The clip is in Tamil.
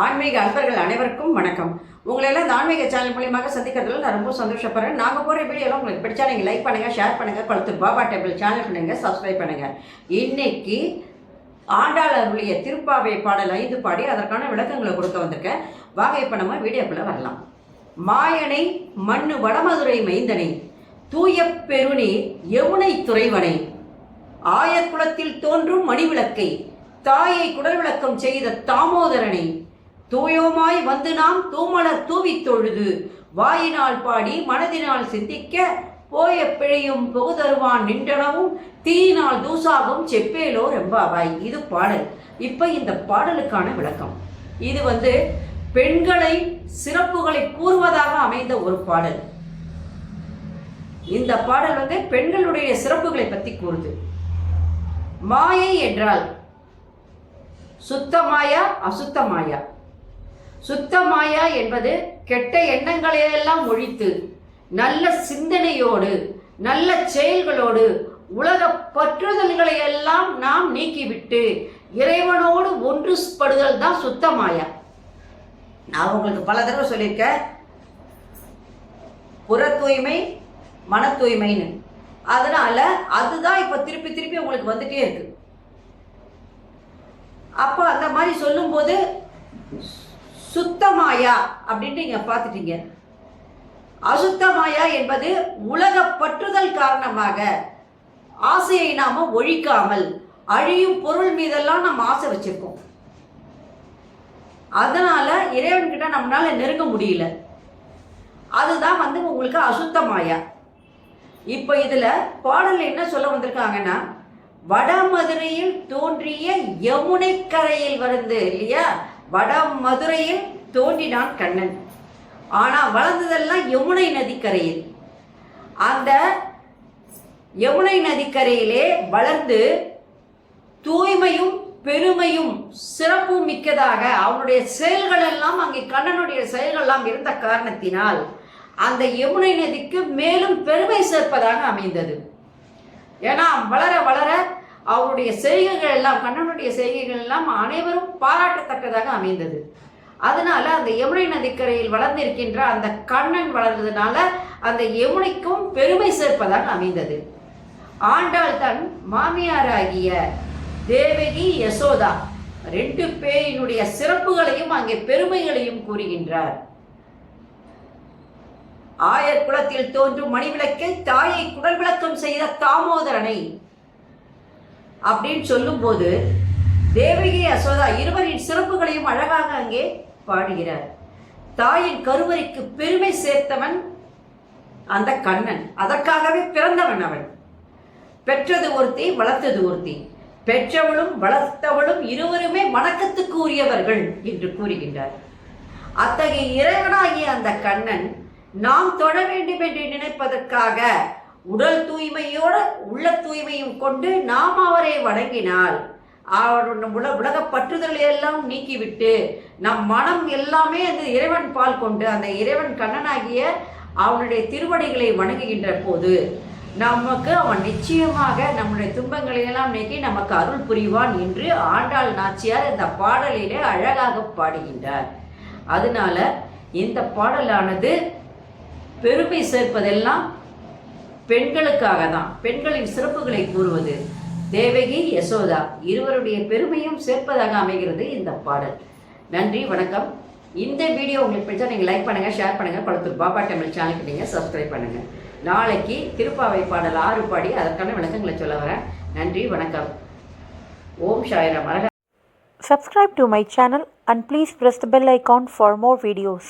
ஆன்மீக அன்பர்கள் அனைவருக்கும் வணக்கம். உங்களெல்லாம் இந்த ஆன்மீக சேனல் மூலியமாக சந்திக்கிறதுல நான் ரொம்ப சந்தோஷப்படுறேன். நாங்கள் போகிற வீடியோலாம் உங்களுக்கு பிடிச்சா நீங்கள் லைக் பண்ணுங்கள், ஷேர் பண்ணுங்கள், கொளத்தூர் பாபா டெம்பிள் சேனல் பண்ணுங்கள், சப்ஸ்கிரைப் பண்ணுங்கள். இன்னைக்கு ஆண்டாள் அருளிய திருப்பாவை பாடல் 5 பாடி அதற்கான விளக்கங்களை கொடுக்க வந்திருக்கேன். வாங்க இப்போ நம்ம வீடியோக்குள்ளே வரலாம். மாயனை மண்ணு வடமதுரை மைந்தனை தூய பெருநீர் யமுனை துறைவனை ஆயக்குளத்தில் தோன்றும் மணிவிளக்கை தாயை குடல் விளக்கம் செய்த தாமோதரனை தூயோமாய் வந்து நாம் தூமலர் தூவி தொழுது வாயினால் பாடி மனதினால் சிந்திக்க போய பிழையும் புகுதருவான் நின்றனவும் தீயினால் தூசாகும் செப்பேலோ ரெம்பாவாய். இது பாடல். இப்ப இந்த பாடலுக்கான விளக்கம். இது பெண்களை சிறப்புகளை கூறுவதாக அமைந்த ஒரு பாடல். இந்த பாடல் பெண்களுடைய சிறப்புகளை பற்றி கூறுது. மாயை என்றால் சுத்தமாயா அசுத்தமாயா? சுத்தமாயா என்பது கெட்ட எண்ணங்களையெல்லாம் ஒழித்து நல்ல சிந்தனையோடு நல்ல செயல்களோடு உலக பற்றுதல்களை எல்லாம் நாம் நீக்கிவிட்டு இறைவனோடு ஒன்றுபடுதல் தான் சுத்தமாயா. நான் உங்களுக்கு பல தடவை சொல்லியிருக்கேன், புற தூய்மை மன தூய்மைன்னு. அதனால அதுதான் இப்ப திருப்பி திருப்பி உங்களுக்கு வந்துட்டே இருக்கு. அப்போ அந்த மாதிரி சொல்லும்போது சுத்தமாயா அப்படின்ட்டு நீங்க பார்த்துட்டீங்க. அசுத்தமாயா என்பது உலக பற்றுதல் காரணமாக ஆசையை நாம ஒழிக்காமல் அழியும் பொருள் மீதெல்லாம் நம்ம ஆசை வச்சிருக்கோம். அதனால இறைவன் கிட்ட நம்மளால நெருங்க முடியல. அதுதான் உங்களுக்கு அசுத்தமாயா. இப்ப இதுல பாடல் என்ன சொல்ல வந்திருக்காங்கன்னா, வடமதுரையில் தோன்றிய யமுனை கரையில் வருது இல்லையா? வடமதுரையில் தோன்றினான் கண்ணன். ஆனா வளர்ந்ததெல்லாம் யமுனை நதிக்கரையில். அந்த யமுனை நதிக்கரையிலே வளர்ந்து தூய்மையும் பெருமையும் சிறப்பும் மிக்கதாக அவனுடைய செயல்கள் எல்லாம், அங்கே கண்ணனுடைய செயல்கள் எல்லாம் இருந்த காரணத்தினால் அந்த யமுனை நதிக்கு மேலும் பெருமை சேர்ப்பதாக அமைந்தது. ஏன்னா வளர வளர அவருடைய செய்கைகள் எல்லாம், கண்ணனுடைய செய்கைகள் எல்லாம் அனைவரும் பாராட்டத்தக்கதாக அமைந்தது. அதனால அந்த யமுனை நதிக்கரையில் வளர்ந்திருக்கின்ற அந்த கண்ணன் வளர்ந்ததுனால அந்த யமுனைக்கும் பெருமை சேர்ப்பதாக அமைந்தது. ஆண்டாள் தன் மாமியாராகிய தேவகி யசோதா 2 பேரினுடைய சிறப்புகளையும் அங்கே பெருமைகளையும் கூறுகின்றார். ஆயர்குளத்தில் தோன்றும் மணிவிளக்கை தாயை குடல் விளக்கம் செய்த தாமோதரனை அப்படின்னு சொல்லும் போது தேவகி யசோதா இருவரின் சிறப்புகளையும் அழகாக அங்கே பாடுகிறார். தாயின் கருவறைக்கு பெருமை சேர்த்தவன் அந்த கண்ணன். அதற்காகவே பிறந்தவன் அவன். பெற்றது ஒருத்தி வளர்த்தது ஒருத்தி. பெற்றவளும் வளர்த்தவளும் இருவருமே வணக்கத்துக்கு உரியவர்கள் என்று கூறுகின்றார். அத்தகைய இறைவனாகிய அந்த கண்ணன் நாம் தொழ வேண்டும் என்று நினைப்பதற்காக உடல் தூய்மையோடு உள்ள தூய்மையும் கொண்டு நாம் அவரை வணங்கினால் அவருடைய உலக பற்றுதலை எல்லாம் நீக்கிவிட்டு நம் மனம் எல்லாமே அந்த இறைவன் பால் கொண்டு அந்த இறைவன் கண்ணனாகிய அவனுடைய திருவடிகளை வணங்குகின்ற போது நமக்கு அவன் நிச்சயமாக நம்முடைய துன்பங்களை எல்லாம் நீக்கி நமக்கு அருள் புரிவான் என்று ஆண்டாள் நாச்சியார் இந்த பாடலிலே அழகாக பாடுகின்றார். அதனால இந்த பாடலானது பெருமை சேர்ப்பதெல்லாம் பெண்களுக்காக தான். பெண்களின் சிறப்புகளை கூறுவது. தேவகி யசோதா இருவருடைய பெருமையும் சேர்ப்பதாக அமைகிறது இந்த பாடல். நன்றி, வணக்கம். இந்த வீடியோ உங்களுக்கு பிடிச்சா நீங்கள் லைக் பண்ணுங்க, ஷேர் பண்ணுங்க, கொளத்தூர் பாபா டெம்பிள் சேனலுக்கு நீங்கள் சப்ஸ்கிரைப் பண்ணுங்க. நாளைக்கு திருப்பாவை பாடல் 6 பாடி அதற்கான விளக்கங்களை சொல்ல வரேன். நன்றி, வணக்கம். ஓம் Sairam. Subscribe to my channel and please press the bell icon for more videos.